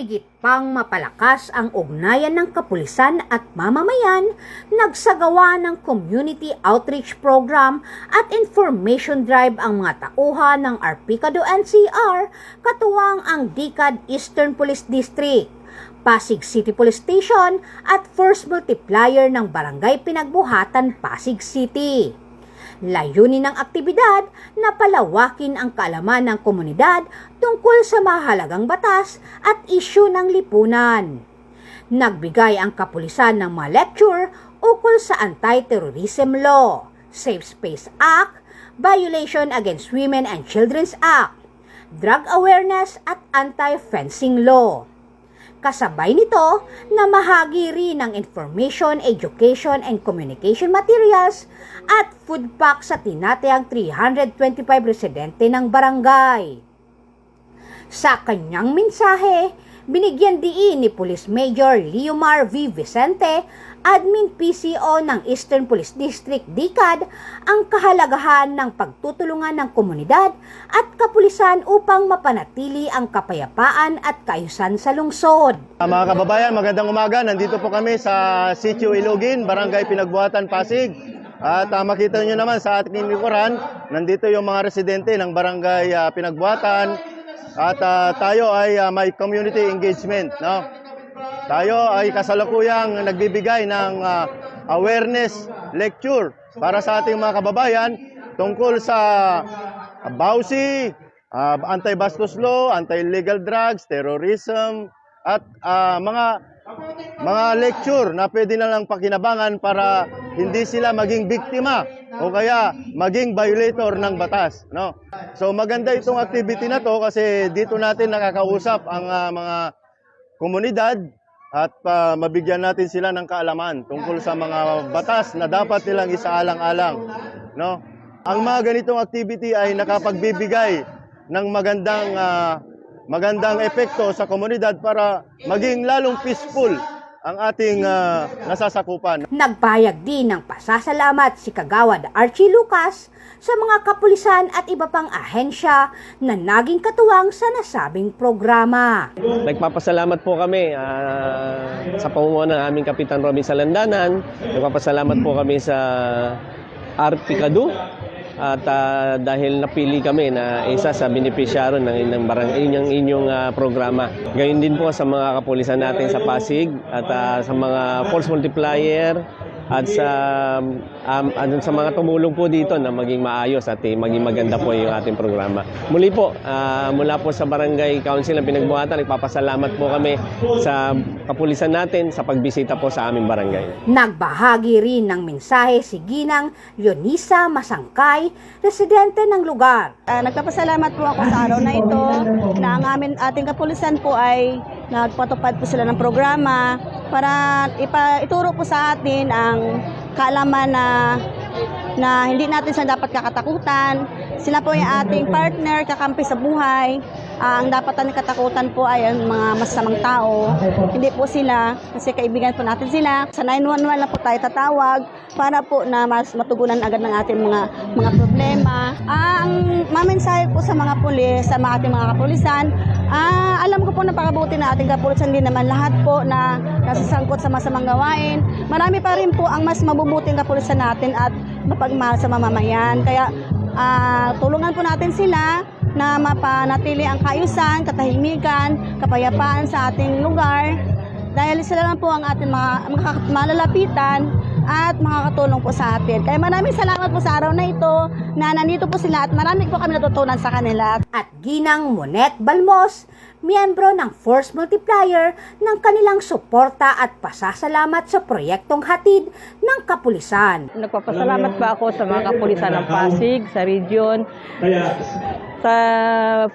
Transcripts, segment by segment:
higit pang mapalakas ang ugnayan ng kapulisan at mamamayan, nagsagawa ng community outreach program at information drive ang mga tauhan ng Arpicado NCR, katuwang ang DICAD Eastern Police District, Pasig City Police Station at Force Multiplier ng Barangay Pinagbuhatan, Pasig City. Layunin ng aktibidad na palawakin ang kaalaman ng komunidad tungkol sa mahalagang batas at isyu ng lipunan. Nagbigay ang kapulisan ng mga lecture ukol sa Anti-Terrorism Law, Safe Space Act, Violation Against Women and Children's Act, Drug Awareness at Anti-Fencing Law. Kasabay nito na mahagi rin ng information, education, and communication materials at food pack sa tinatayang 325 residente ng barangay. Sa kanyang mensahe, binigyan diin ni Police Major Leomar V. Vicente, Admin PCO ng Eastern Police District DICAD, ang kahalagahan ng pagtutulungan ng komunidad at kapulisan upang mapanatili ang kapayapaan at kaayusan sa lungsod. Mga kababayan, magandang umaga. Nandito po kami sa Sitio Ilugin, Barangay Pinagbuhatan, Pasig. At makita nyo naman sa ating likuran, nandito yung mga residente ng Barangay Pinagbuhatan. At tayo ay may community engagement, no? Tayo ay kasalukuyang nagbibigay ng awareness lecture para sa ating mga kababayan tungkol sa BAUSI, anti-bastos law, anti-illegal drugs, terrorism, at mga lecture na pwede na lang pakinabangan para hindi sila maging biktima o kaya maging violator ng batas, no? So maganda itong activity na to kasi dito natin nakakausap ang mga komunidad at mabigyan natin sila ng kaalaman tungkol sa mga batas na dapat nilang isaalang-alang, no? Ang mga ganitong activity ay nakapagbibigay ng magandang epekto sa komunidad para maging lalong peaceful ang ating nasasakupan. Nagpahayag din ng pasasalamat si Kagawad Archie Lucas sa mga kapulisan at iba pang ahensya na naging katuwang sa nasabing programa. Nagpapasalamat po kami sa pamumuno ng aming Kapitan Robin Salandanan. Nagpapasalamat po kami sa Arpicado at dahil napili kami na isa sa benepisyaro ng inyong programa. Gayon din po sa mga kapulisan natin sa Pasig at sa mga Force Multiplier at sa mga tumulong po dito na maging maayos at maging maganda po yung ating programa. Muli po, mula po sa Barangay Council ng Pinagbuhatan, nagpapasalamat po kami sa kapulisan natin sa pagbisita po sa aming barangay. Nagbahagi rin ng mensahe si Ginang Leonisa Masangkay, residente ng lugar. Nagpapasalamat po ako sa araw na ito na ang ating kapulisan po ay nagpatupad po sila ng programa para ituro po sa atin ang kaalaman na hindi natin sila dapat kakatakutan. Sila po yung ating partner, kakampi sa buhay. Ang dapat natin katakutan po ay ang mga masasamang tao. Hindi po sila, kasi kaibigan po natin sila. Sa 911 na po tayo tatawag para po na mas matugunan agad ng ating mga problema. Ang mamensahe po sa mga pulis, sa ating mga kapulisan, alam ko po napakabuti na ating kapulisan, din naman lahat po na nasasangkot sa masamang gawain. Marami pa rin po ang mas mabubuting kapulisan natin at mapagmahal sa mamamayan. Kaya tulungan po natin sila na mapanatili ang kaayusan, katahimikan, kapayapaan sa ating lugar. Dahil sila lang po ang ating malalapitan at makakatulong po sa atin. Kaya maraming salamat po sa araw na ito na nandito po sila at marami po kami natutunan sa kanila. At Ginang Monet Balmos, miyembro ng Force Multiplier, ng kanilang suporta at pasasalamat sa proyektong hatid ng kapulisan. Nagpapasalamat pa ako sa mga kapulisan ng Pasig, sa region, sa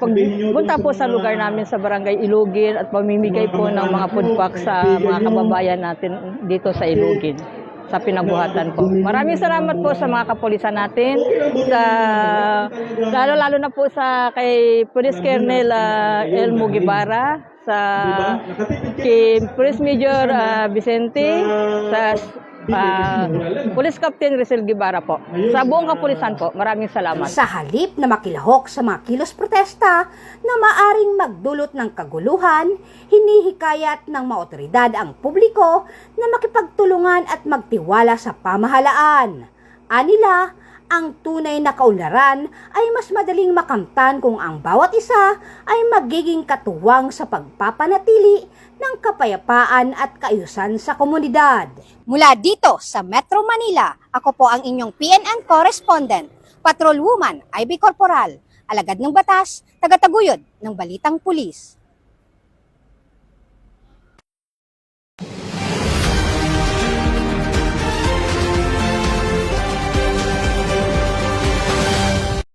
pagpunta po sa lugar namin sa Barangay Ilugin at pamimigay po ng mga food pack sa mga kababayan natin dito sa Ilugin, sa Pinagbuhatan po. Maraming salamat po sa mga kapulisan natin, lalo na po sa kay Police Colonel Elmo Guevara, kay Police Major Vicente, sa Police Captain Rizal Guevara po. Sa buong kapulisan po, maraming salamat. Sa halip na makilahok sa mga kilos protesta na maaring magdulot ng kaguluhan, hinihikayat ng mga otoridad ang publiko na makipagtulungan at magtiwala sa pamahalaan. Anila, ang tunay na kaunlaran ay mas madaling makamtan kung ang bawat isa ay magiging katuwang sa pagpapanatili ng kapayapaan at kaayusan sa komunidad. Mula dito sa Metro Manila, ako po ang inyong PNN correspondent, Patrolwoman Ivy Corporal, alagad ng batas, tagataguyod ng Balitang Pulis.